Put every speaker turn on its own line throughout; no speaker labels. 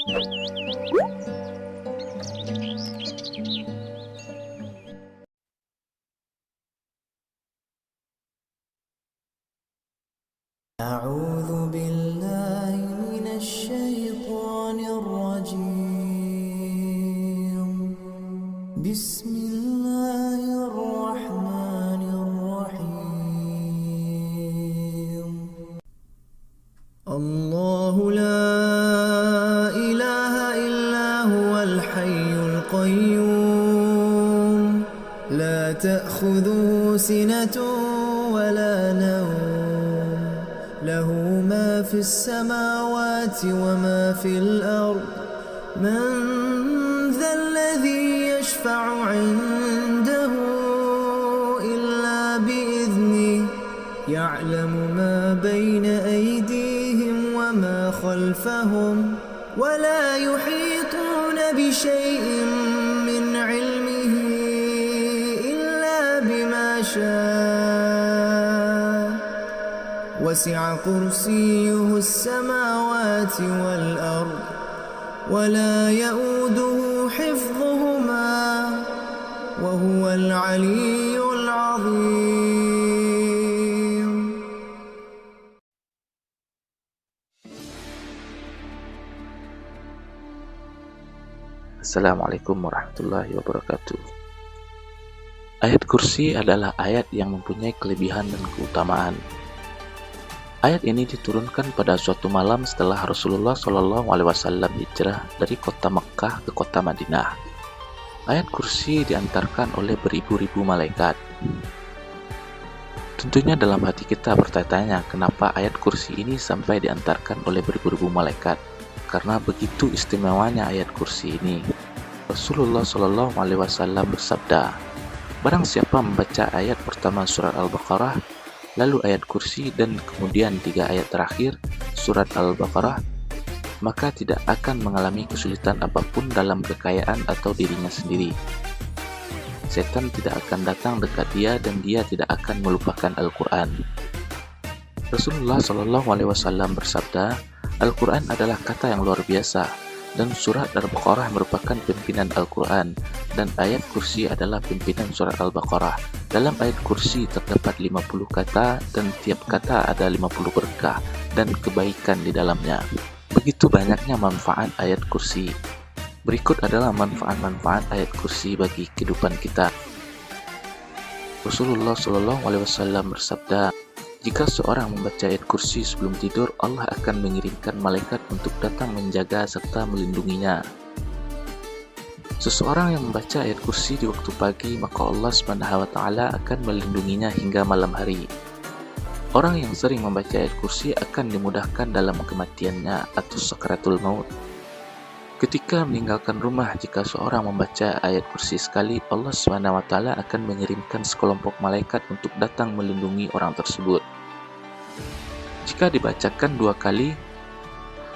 أعوذ بالله من الشيطان الرجيم. بسم الله الرحمن الرحيم. الله لا إله إلا هو الحي القيوم لا تأخذه سنة ولا نوم له ما في السماوات وما في الأرض من ذا الذي يشفع عنده إلا بإذنه يعلم ما بين أيديهم وما خلفهم ولا يحيطون بشيء من علمه إلا بما شاء وسع كرسيه السماوات والأرض ولا يؤوده حفظهما وهو العلي العظيم.
Assalamualaikum warahmatullahi wabarakatuh. Ayat kursi adalah ayat yang mempunyai kelebihan dan keutamaan. Ayat ini diturunkan pada suatu malam setelah Rasulullah SAW hijrah dari kota Mekkah ke kota Madinah. Ayat kursi diantarkan oleh beribu-ribu malaikat. Tentunya dalam hati kita bertanya-tanya kenapa ayat kursi ini sampai diantarkan oleh beribu-ribu malaikat. Karena begitu istimewanya ayat kursi ini. Rasulullah SAW bersabda, barang siapa membaca ayat pertama surat Al-Baqarah, lalu ayat kursi dan kemudian 3 ayat terakhir surat Al-Baqarah, maka tidak akan mengalami kesulitan apapun dalam kekayaan atau dirinya sendiri. Setan tidak akan datang dekat dia dan dia tidak akan melupakan Al-Quran. Rasulullah SAW bersabda, Al-Quran adalah kata yang luar biasa, dan surat Al-Baqarah merupakan pimpinan Al-Quran, dan ayat kursi adalah pimpinan surat Al-Baqarah. Dalam ayat kursi terdapat 50 kata, dan tiap kata ada 50 berkah dan kebaikan di dalamnya. Begitu banyaknya manfaat ayat kursi. Berikut adalah manfaat-manfaat ayat kursi bagi kehidupan kita. Rasulullah SAW bersabda, jika seorang membaca ayat kursi sebelum tidur, Allah akan mengirimkan malaikat untuk datang menjaga serta melindunginya. Seseorang yang membaca ayat kursi di waktu pagi, maka Allah SWT akan melindunginya hingga malam hari. Orang yang sering membaca ayat kursi akan dimudahkan dalam kematiannya atau sakaratul maut. Ketika meninggalkan rumah, jika seorang membaca ayat kursi sekali, Allah SWT akan mengirimkan sekelompok malaikat untuk datang melindungi orang tersebut. Jika dibacakan 2 kali,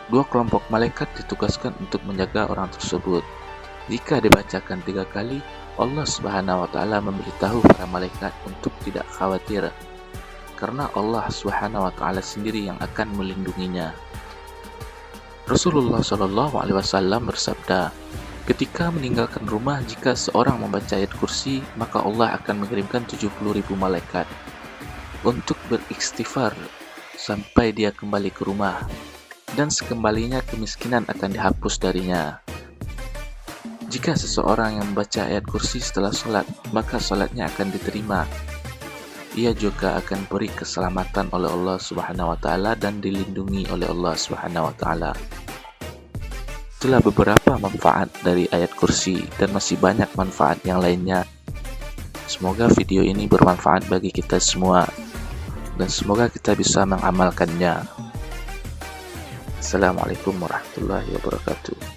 2 kelompok malaikat ditugaskan untuk menjaga orang tersebut. Jika dibacakan 3 kali, Allah SWT memberitahu para malaikat untuk tidak khawatir, karena Allah SWT sendiri yang akan melindunginya. Rasulullah SAW bersabda, ketika meninggalkan rumah, jika seorang membaca ayat kursi, maka Allah akan mengirimkan 70.000 malaikat untuk beristighfar sampai dia kembali ke rumah, dan sekembalinya kemiskinan akan dihapus darinya. Jika seseorang yang membaca ayat kursi setelah sholat, maka sholatnya akan diterima. Ia juga akan beri keselamatan oleh Allah SWT dan dilindungi oleh Allah SWT. Itulah beberapa manfaat dari ayat kursi, dan masih banyak manfaat yang lainnya. Semoga video ini bermanfaat bagi kita semua, dan semoga kita bisa mengamalkannya. Assalamualaikum warahmatullahi wabarakatuh.